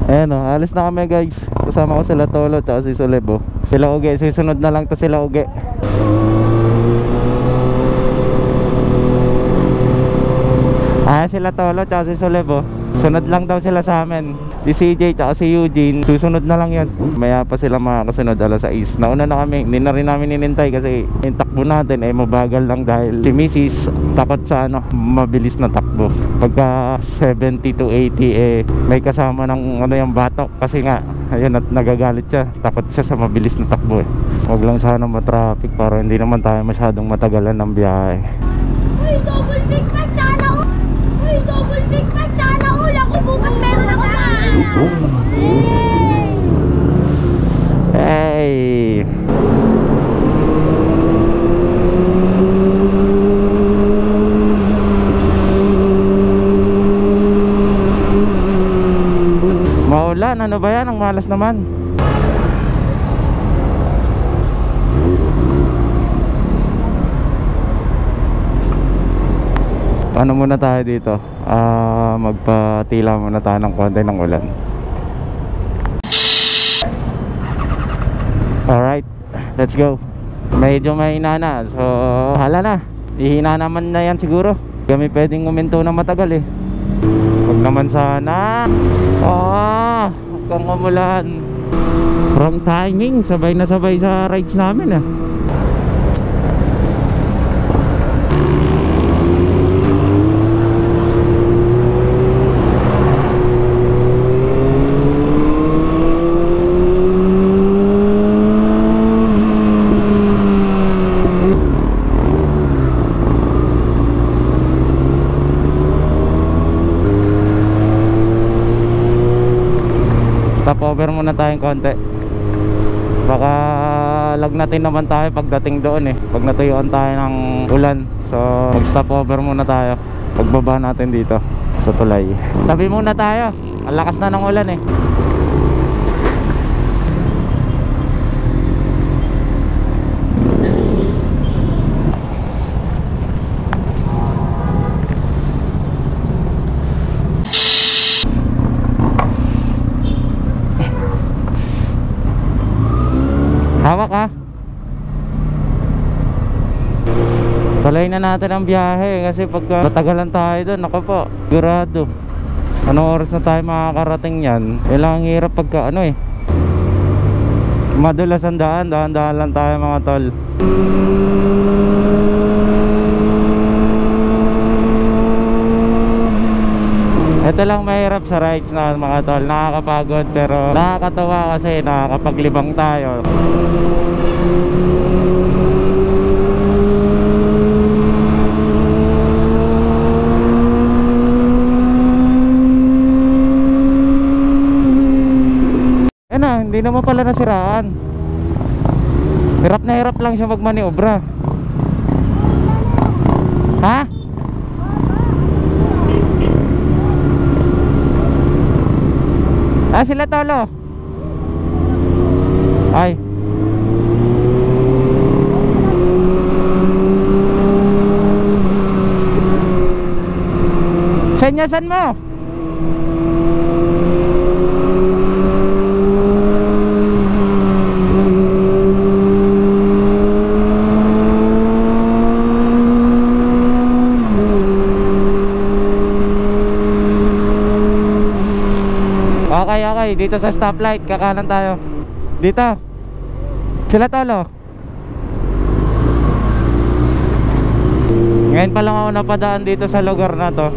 Ayan o, alis na kami guys. Kasama ko sila Tolo at si Solebo. Sila Uge, susunod na lang to sila Uge. Sila Tolo at si Solebo. Sunod lang daw sila sa amin. Si CJ at si Eugene, susunod na lang yan. Maya pa sila makakasunod alas 6. Nauna na kami, hindi na rin namin inintay kasi yung takbo natin ay mabagal lang dahil si Mrs. takot sa mabilis na takbo. Pagka 70 to 80 may kasama ng yung batok kasi nga ayun at nagagalit siya. Takot siya sa mabilis na takbo Huwag lang sana matraffic para hindi naman tayo masyadong matagalan ng biyahe. Uy, double big pack sana all! Uy, double big pack sana all! Ako bukas meron ako sa... Hey! Maulan, ano ba yan? Ang malas naman. Ano muna tayo dito? Magpatila muna tayo ng konti ng ulan. Alright, let's go. Medyo mahina na, so hala na. Ihina naman na yan siguro. Kami pwedeng uminto na matagal Huwag naman sana. Huwag kang umulan. Wrong timing, sabay na sabay sa rides namin Stopover muna tayong konti. Baka lagnatin naman tayo pagdating doon pag natuyuan tayo ng ulan. So mag stopover muna tayo pagbaba natin dito sa tulay. Tabi muna tayo, ang lakas na ng ulan Hawak Tuloy na natin ang biyahe kasi pagka natagalan tayo doon, ako po, sigurado anong oras na tayo makakarating yan. Ilang hirap pagka madulas ang daan, dahan-dahan lang tayo mga tol. Ito lang mahirap sa rides na mga tol, nakakapagod pero nakakatawa kasi nakakapaglibang tayo. Hindi naman pala nasiraan. Hirap na hirap lang siya magmaniobra. Ha? Sila Tolo. Ay. Senyasan mo. Okay, dito sa stoplight, kakanan tayo. Dito. Sila Tolo. Ngayon pa lang ako napadaan dito sa lugar na to.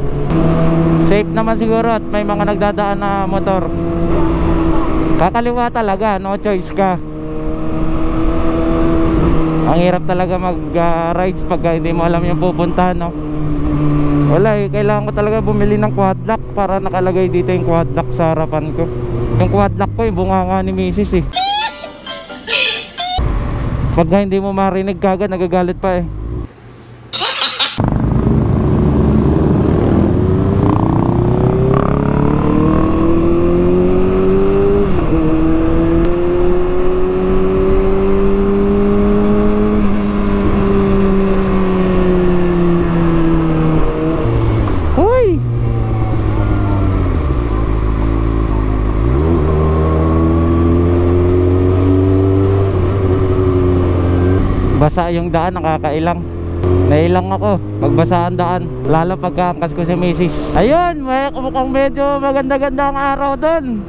Safe naman siguro at may mga nagdadaan na motor. Kakaliwa talaga, no choice ka. Ang hirap talaga mag-rides pag hindi mo alam yung pupuntahan, no? Wala kailangan ko talaga bumili ng quad lock para nakalagay dito yung quad lock sa harapan ko. Yung quad lock ko bunganga ni Mrs. Pag hindi mo marinig kagad nagagalit pa basa yung daan, nakakailang. Nailang ako pagbasa ang daan, lalo pagkaangkas ko si misis. Ayun, mukhang medyo maganda-ganda ang araw doon.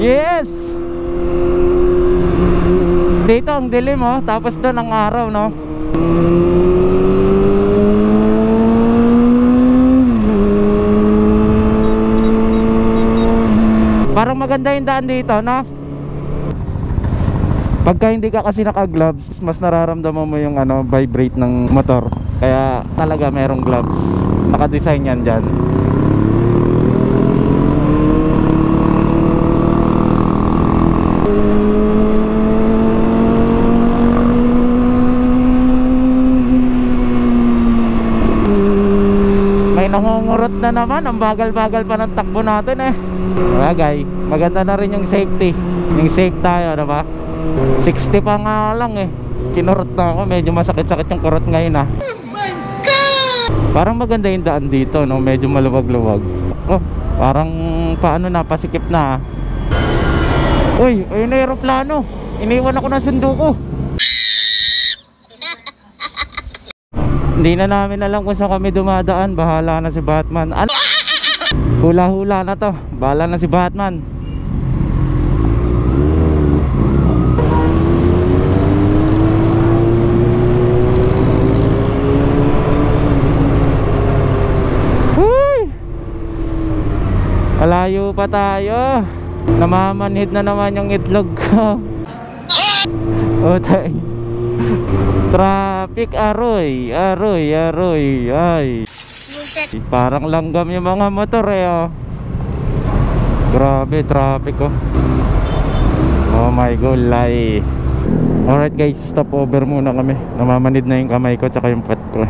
Yes! Dito ang dilim oh, tapos doon ang araw no. Parang maganda yung daan dito no. Pagka hindi ka kasi naka-gloves, mas nararamdaman mo yung vibrate ng motor. Kaya talaga merong gloves. Naka-design yan dyan. May nangungurot na naman. Ang bagal-bagal pa ng takbo natin eh. Bagay, maganda na rin yung safety. Yung safe tayo, diba? 60 pa nga lang eh. Kinurot na ako, medyo masakit-sakit yung kurot ngayon ah. Oh my God! Parang maganda yung daan dito no, medyo maluwag-luwag. Oh, parang paano na, pasikip na. Uy, ayun na aeroplano. Iniwan ako ng sundo ko. Hindi na namin alam kung saan kami dumadaan. Bahala na si Batman. Hula-hula na to. Bahala na si Batman. Malayo pa tayo. Namamanhid na naman yung itlog ko. Oh, tay. Traffic, aroy. Ay. Parang langgam yung mga motor eh oh. Grabe traffic oh. Oh my God, lay. Alright guys, stop over muna kami. Namamanhid na yung kamay ko tsaka yung pet ko.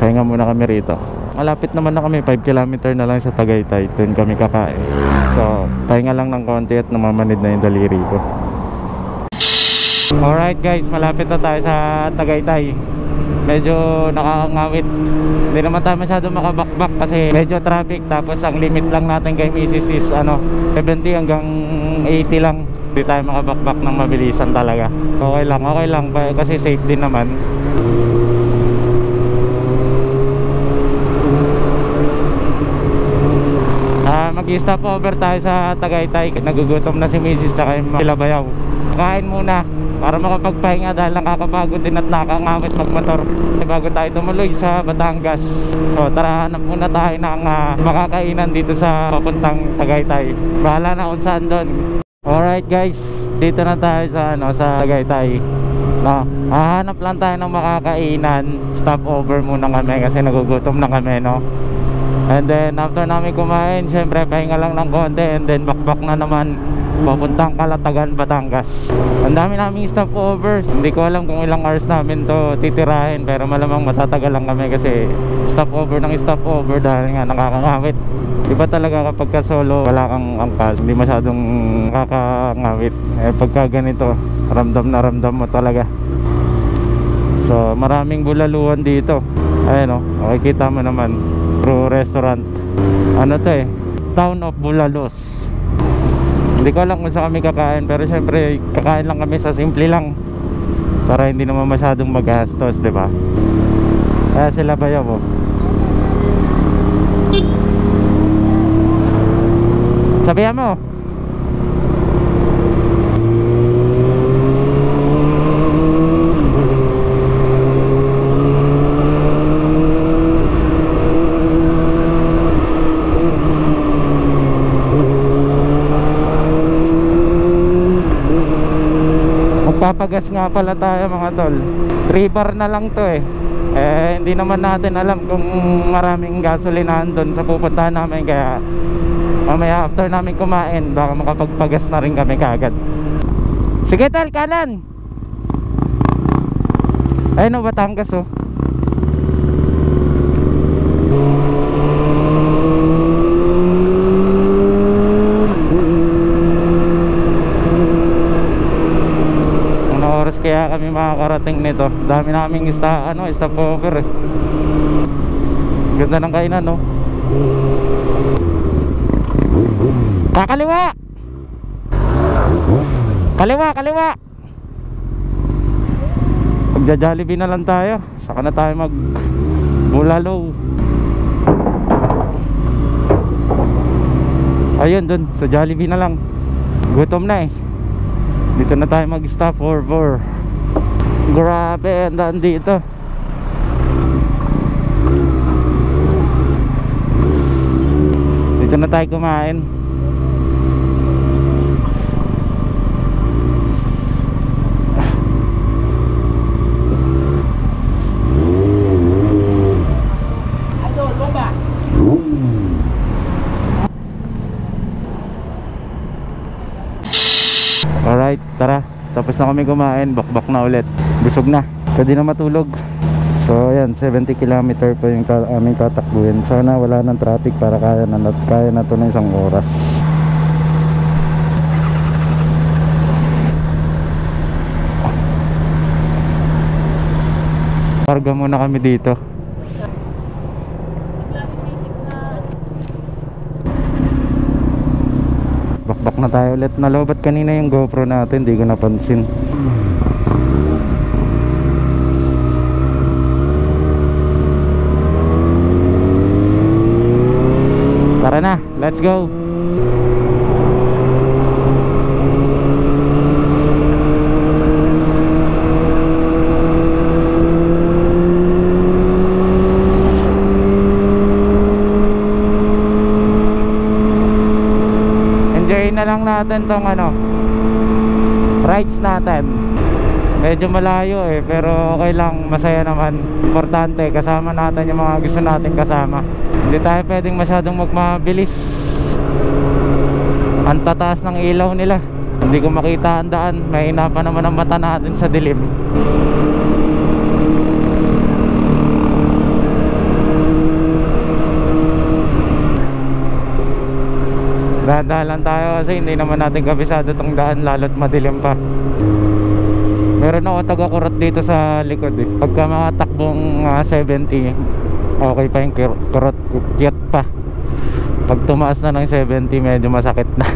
Pahinga muna kami rito. Malapit naman na kami, 5 km na lang sa Tagaytay. Doon kami kakain. So, pahinga lang ng konti at namamanid na yung daliri ko. Alright guys, malapit na tayo sa Tagaytay. Medyo nakakangawit. Hindi naman tayo masyado makabakbak kasi medyo traffic. Tapos ang limit lang natin kay Mrs. is 70 hanggang 80 lang. Hindi tayo makabakbak ng mabilisan talaga. Okay lang kasi safe din naman. Mag-stop over tayo sa Tagaytay. Nagugutom na si Mrs. Saka yung mga Bayaw. Kain muna para makapagpahinga dahil nakakapagod din at nakakangawit magmotor bago tayo tumuloy sa Batangas. So tara, hanap muna tayo ng makakainan dito sa papuntang Tagaytay. Bahala na kung saan doon. Alright guys, dito na tayo sa Tagaytay. Hahanap lang tayo ng makakainan. Stop over muna kami kasi nagugutom na kami no. And then after namin kumain, syempre pahinga lang ng konti. And then bakbak na naman papuntang Calatagan, Batangas. Ang dami naming stopovers. Hindi ko alam kung ilang hours namin to titirahin, pero malamang matatagal lang kami kasi stopover ng stopover dahil nga nakakangawit. Iba talaga kapag ka solo, wala kang angkas, hindi masyadong nakakangawit. Pagka ganito, ramdam na ramdam mo talaga. So maraming bulaluhan dito. Ayun o, makikita mo naman. True restaurant. Ano to eh, Town of Bulalos. Hindi ko alam kung saan kami kakain, pero syempre kakain lang kami sa simple lang para hindi naman masyadong magastos, diba? Kaya sila Bayaw mo. Sabihan mo. Papagas nga pala tayo mga tol. 3 bar na lang to eh. Hindi naman natin alam kung maraming gasolinahan doon sa pupuntahan namin. Kaya mamaya after namin kumain, baka makapagpagas na rin kami kaagad. Sige tol, kanan. Ayun o, Batangas oh. Kaya kami makakarating nito. Dami naming stopover eh. Ganda ng kainan no. Kaliwa! Kaliwa! Magja-Jollibee na lang tayo. Saka na tayo mag Bulalo. Ayun dun, sa Jollibee na lang. Gutom na eh. Dito na tayo mag-stop for. Grabe, ang daan dito. Dito na tayo kumain. Alright, tara. Tapos na kami kumain, bakbak na ulit. Busog na, pwede na matulog. So ayan, 70 km pa yung aming tatakbuhin. Sana wala ng traffic para kaya na to ng isang oras. Parga muna kami dito. Bakbak na tayo ulit. Nalobat kanina yung GoPro natin, di ko napansin. Tara na, let's go. Enjoy na lang natin tong rides natin. Medyo malayo eh, pero okay lang, masaya naman. Importante, kasama natin yung mga gusto natin kasama. Hindi tayo pwedeng masyadong magmabilis. Ang tataas ng ilaw nila, hindi ko makita ang daan. Mahina pa naman ang mata natin sa dilim. Dahan-dahan tayo kasi hindi naman natin kabisado tong daan, lalo't madilim pa. Meron ako taga-kurot dito sa likod eh. Pagka mga takbong 70, okay pa yung kurot, cute pa. Pag tumaas na ng 70, medyo masakit na.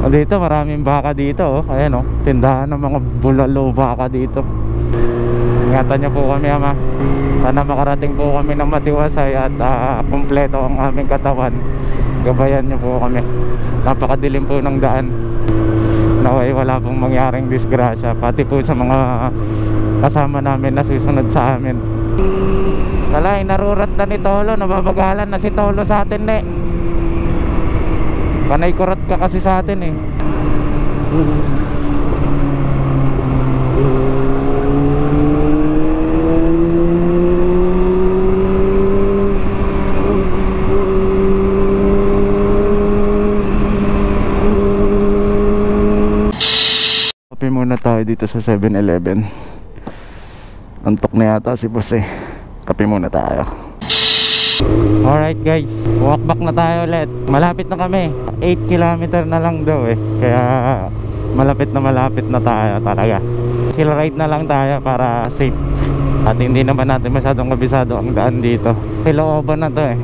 O dito, maraming baka dito oh. Ayan oh, tindahan ng mga bulalo baka dito. Ingatan niyo po kami, ama. Sana makarating po kami ng matiwasay at kumpleto ang aming katawan. Gabayan niyo po kami. Napakadilim po ng daan. Naway wala pong mangyaring disgrasya, pati po sa mga kasama namin na susunod sa amin. Talay, narurat na ni Tolo. Nababagalan na si Tolo sa atin eh. Panay kurot ka kasi sa atin eh. Kape muna tayo dito sa 7-Eleven. Antok na yata si boss eh. Kape muna tayo. Alright guys, walk back na tayo ulit. Malapit na kami, 8 km na lang daw eh. Kaya malapit na tayo talaga. Chill ride na lang tayo para safe. At hindi naman natin masyadong kabisado ang daan dito. Silooban na to eh.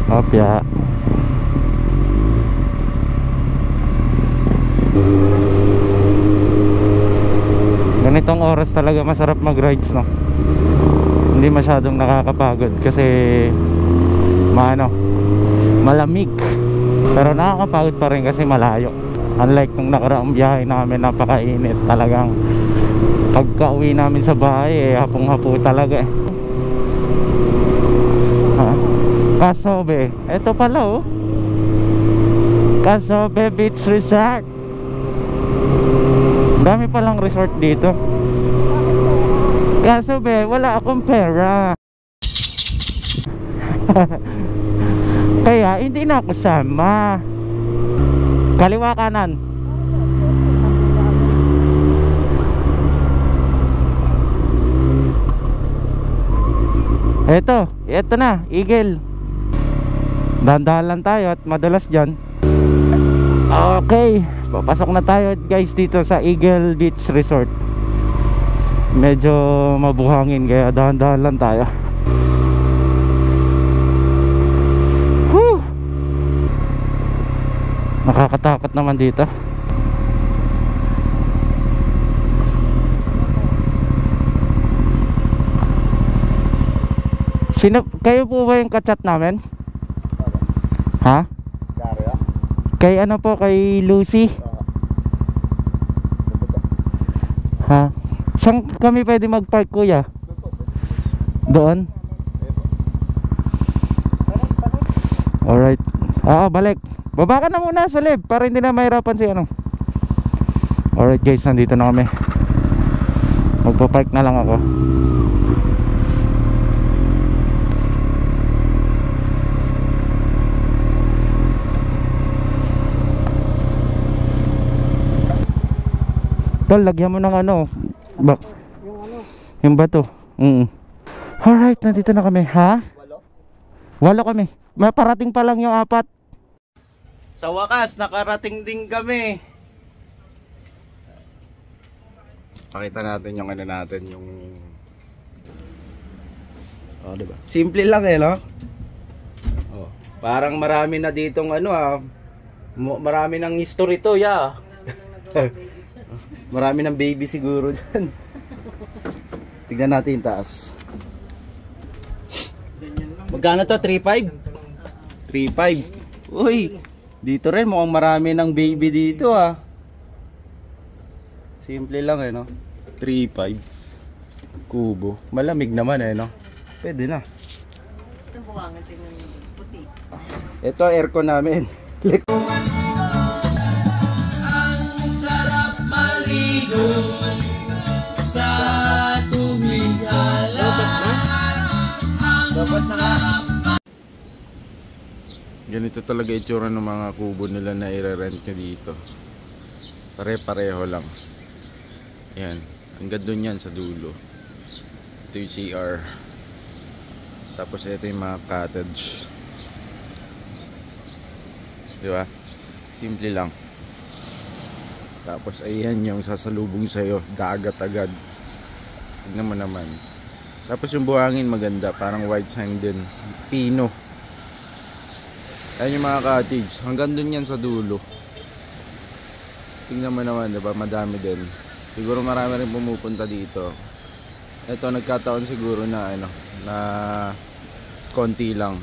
Opya. Ganitong oras talaga masarap mag-rides, no? Hindi masyadong nakakapagod kasi malamig. Pero nakakapagod pa rin kasi malayo. Unlike nung nakaraang biyahe namin, napakainit. Talagang pagka-uwi namin sa bahay hapong-hapo talaga eh. Casobe, eto pala oh, Casobe Beach Resort. Dami palang resort dito. Casobe, wala akong pera. Kaya hindi na ako sama. Kaliwa kanan. Eto na, Eagle. Dahan-dahan lang tayo at madulas dyan. Okay, papasok na tayo guys dito sa Eagle Beach Resort. medyo mabuhangin kaya dahan-dahan lang tayo. Whew! Nakakatakot naman dito. Kayo po ba yung kachat namin? Ha? Kay ano po, kay Lucy? Ha? Saan kami pwede mag-park, kuya? Doon? Alright. Balik. Baba ka na muna sa lift para hindi na mahirapan si ano. Alright guys, nandito na kami. Magpa-park na lang ako. Tol, lagyan mo ng ano, yung bato. Alright, nandito na kami. Ha? Walo kami. Maparating pa lang yung 4. Sa wakas, nakarating din kami. Pakita natin yung ano natin, yung... diba? Simple lang no? Parang marami na ditong ano marami ng history to, Marami ng baby siguro dyan. Tignan natin yung taas. Magkano to? 3.5? 3.5. Uy, dito rin mukhang marami ng baby dito Simple lang no? 3.5 kubo. Malamig naman no? Pwede na. Ito buwangan tingnan puti. Ito aircon namin. Ganito talaga itsura ng mga kubo nila na i-rent nyo dito. Pare-pareho lang. Yan, hanggang doon yan sa dulo. Ito yung CR. Tapos ito yung mga cottage. Diba? Simple lang. Tapos ayan yung sasalubong sa'yo, dagat agad. Tignan mo naman. Tapos yung buhangin maganda, parang white sand din, pino. Ayan yung mga cottage, hanggang dun yan sa dulo. Tignan mo naman, diba? Madami din. Siguro marami rin pumupunta dito. Ito nagkataon siguro na na konti lang.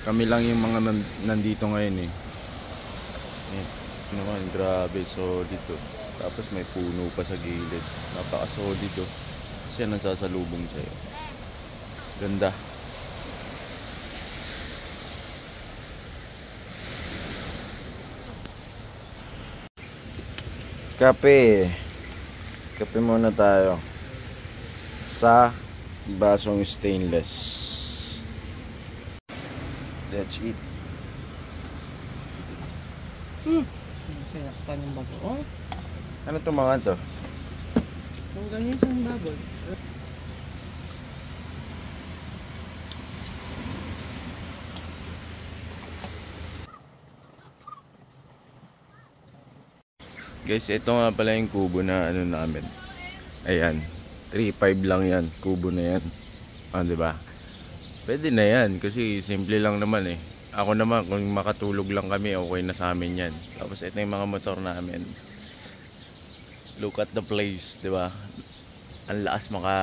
Kami lang yung mga nandito ngayon naman, grabe, solid to. Tapos may puno pa sa gilid. Napaka-solid to. Kasi yan ang sasalubong sa'yo. Ganda. Kape. Kape muna tayo. Sa basong stainless. Let's eat. Kaya kanyang bago. Ano to mga to? Ang ganyan sa baboy. Guys, ito nga pala yung kubo na namin. Ayan, 3.5 lang yan, kubo na yan. Diba? Pwede na yan kasi simple lang naman Ako naman, kung makatulog lang kami, okay na sa amin yan. Tapos ito yung mga motor namin. Look at the place, diba? Ang lakas maka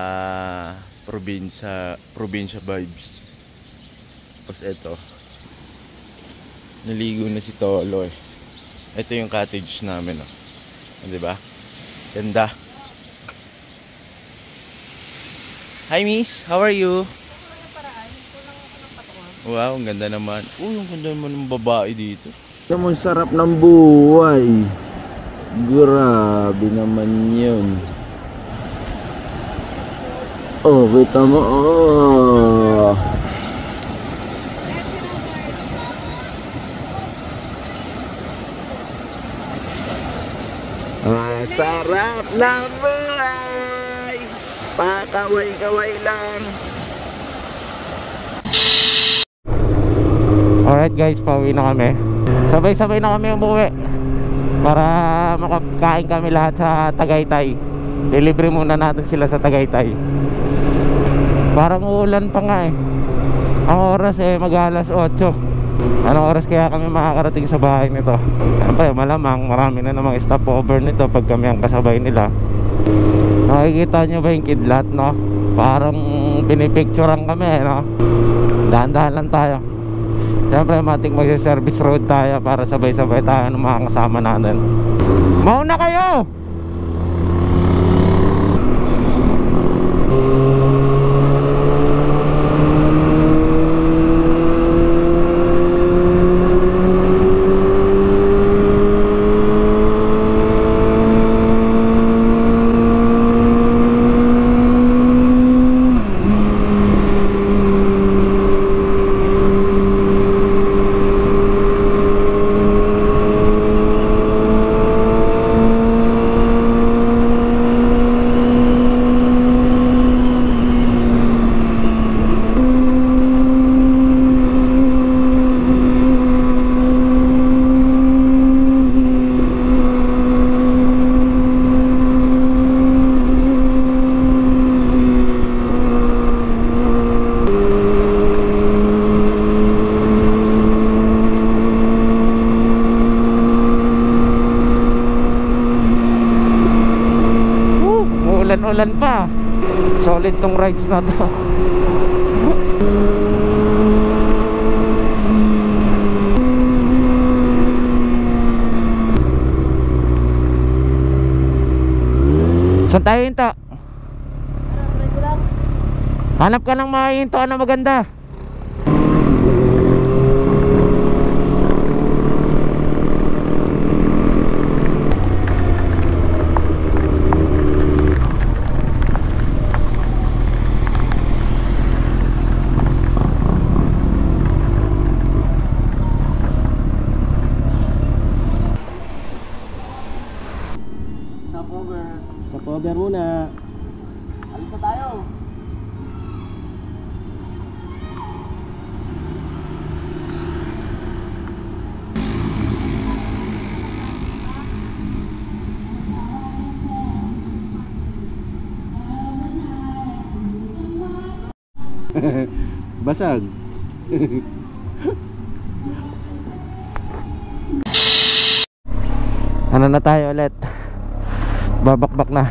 probinsya vibes. Tapos ito, naligo na si Tolo Ito yung cottage namin diba? Ganda. Hi miss, how are you? Wow, ang ganda naman. Ang ganda naman ng babae dito. Ito mo, sarap ng buhay. Grabe naman yun. Kita mo. Sarap ng buhay. Pakaway-kaway lang. Alright guys, pauwi na kami. Sabay-sabay na kami umuwi para makakain kami lahat sa Tagaytay. Ilibre muna natin sila sa Tagaytay. Parang uulan pa nga eh. Ang oras eh mag-alas 8. Anong oras kaya kami makakarating sa bahay nito? Siyempre malamang marami na namang stopover nito pag kami ang kasabay nila. Nakikita nyo ba yung kidlat, no? Parang pinipicturean kami, no? Dahan-dahan lang tayo. Siyempre matik mag-service road tayo para sabay-sabay tayo ng mga kasama natin. Mauna kayo! Ulan pa. Solid tong rides na to. Saan tayo hinto? Hanap ka ng mahihinto na maganda. Stopover muna. Alis na tayo. Basag. Ano na tayo ulit? Babakbak na.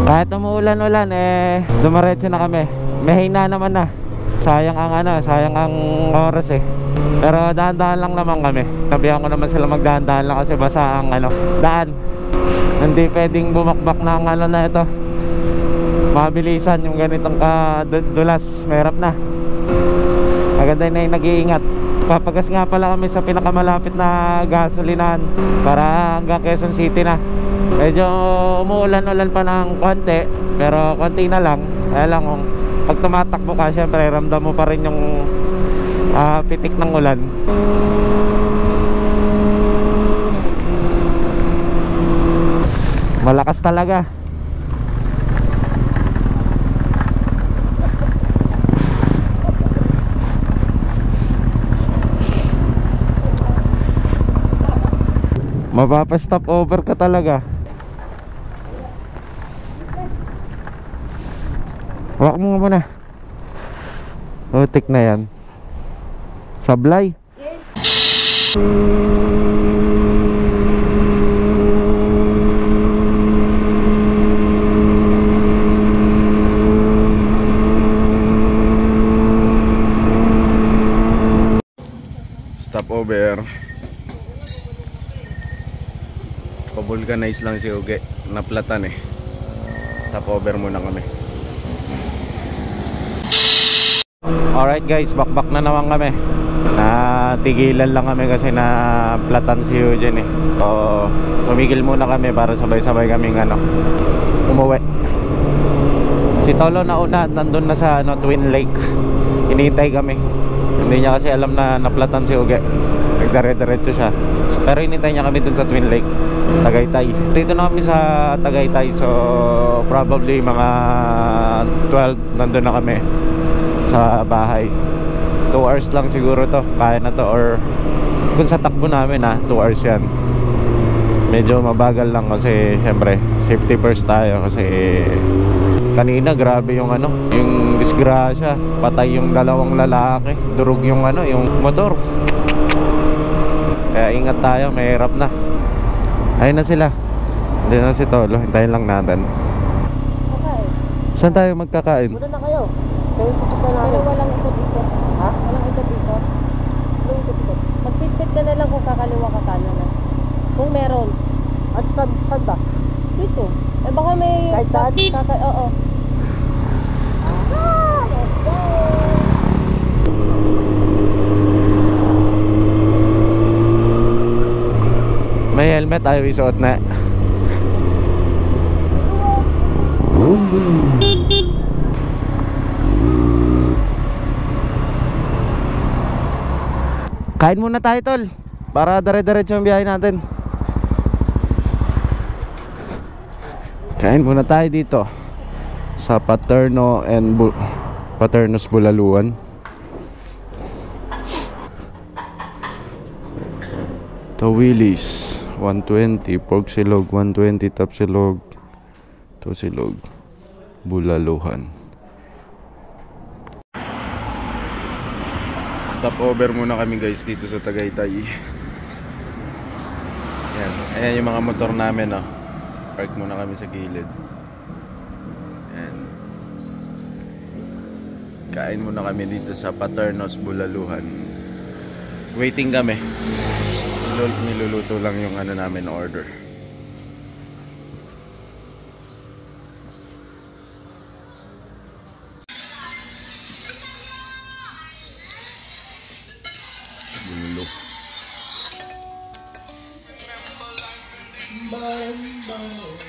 Kahit umuulan-ulan eh, dumiretso na kami. May hina naman na. Sayang ang oras eh. Pero dahan-dahan lang naman kami. Sabihan ko naman sila magdahan-dahan lang kasi basa ang daan. Hindi pwedeng bumakbak na ang na ito. Mabilisan yung ganitong kadulas. Mahirap na. Maganda na yung nag-iingat. Papagas nga pala kami sa pinakamalapit na gasolinahan para hanggang Quezon City na. Medyo umuulan-ulan pa ng konti, pero konti na lang. Kaya lang kung pag tumatakbo ka, syempre ramdam mo pa rin yung pitik ng ulan. Malakas talaga. Mapapa-stop over ka talaga. Wak mo muna. Utik na yan. Sablay. Stop over. Pa-vulcanize lang si Uge. Naplatan eh. Stop over muna kami. Alright guys, bakbak na naman kami. Natigilan lang kami kasi naplatan si Eugene eh. So, tumigil muna kami para sabay-sabay kaming umuwi. Si Tolo nauna, nandun na sa Twin Lake. Hinihintay kami. Hindi niya kasi alam na naplatan si Uge. Nagdare-diretso siya. Pero hinihintay niya kami dun sa Twin Lake, Tagaytay. Dito na kami sa Tagaytay. So probably mga 12 nandun na kami sa bahay. 2 hours lang siguro to. Kaya na to or Kung sa takbo namin 2 hours yan. Medyo mabagal lang kasi syempre safety first tayo kasi kanina grabe yung yung disgrasya, patay yung 2 lalaki, durog yung yung motor. Kaya ingat tayo, mahirap na. Ayun na sila. Hindi na si Tolo, hintayin lang natin. Okay. Saan tayo magkakain? Muna na kayo. Kayo pupunta namin. Pero walang ikot-ikot. Ha? Walang ikot-ikot. Walang ikot-ikot. Magpit-pit ka na lang kung kakaliwa ka kanan na. Kung meron. At saan ba? Dito. Eh baka may... Kahit saan? Oo. Let's go! May helmet tayo isuot na. Kain muna tayo, tol, para dire-diretso yung biyahe natin. Kain muna tayo dito sa Paterno's Bulaluan. Tawilis 120, pork silog 120, tap silog, to silog, Bulaluhan. Stop over muna kami guys dito sa Tagaytay. Yan. Ayan yung mga motor namin Park muna kami sa gilid. Yan. Kain muna kami dito sa Paterno's Bulaluhan. Waiting kami. Niluluto lang yung namin order. Bulalo.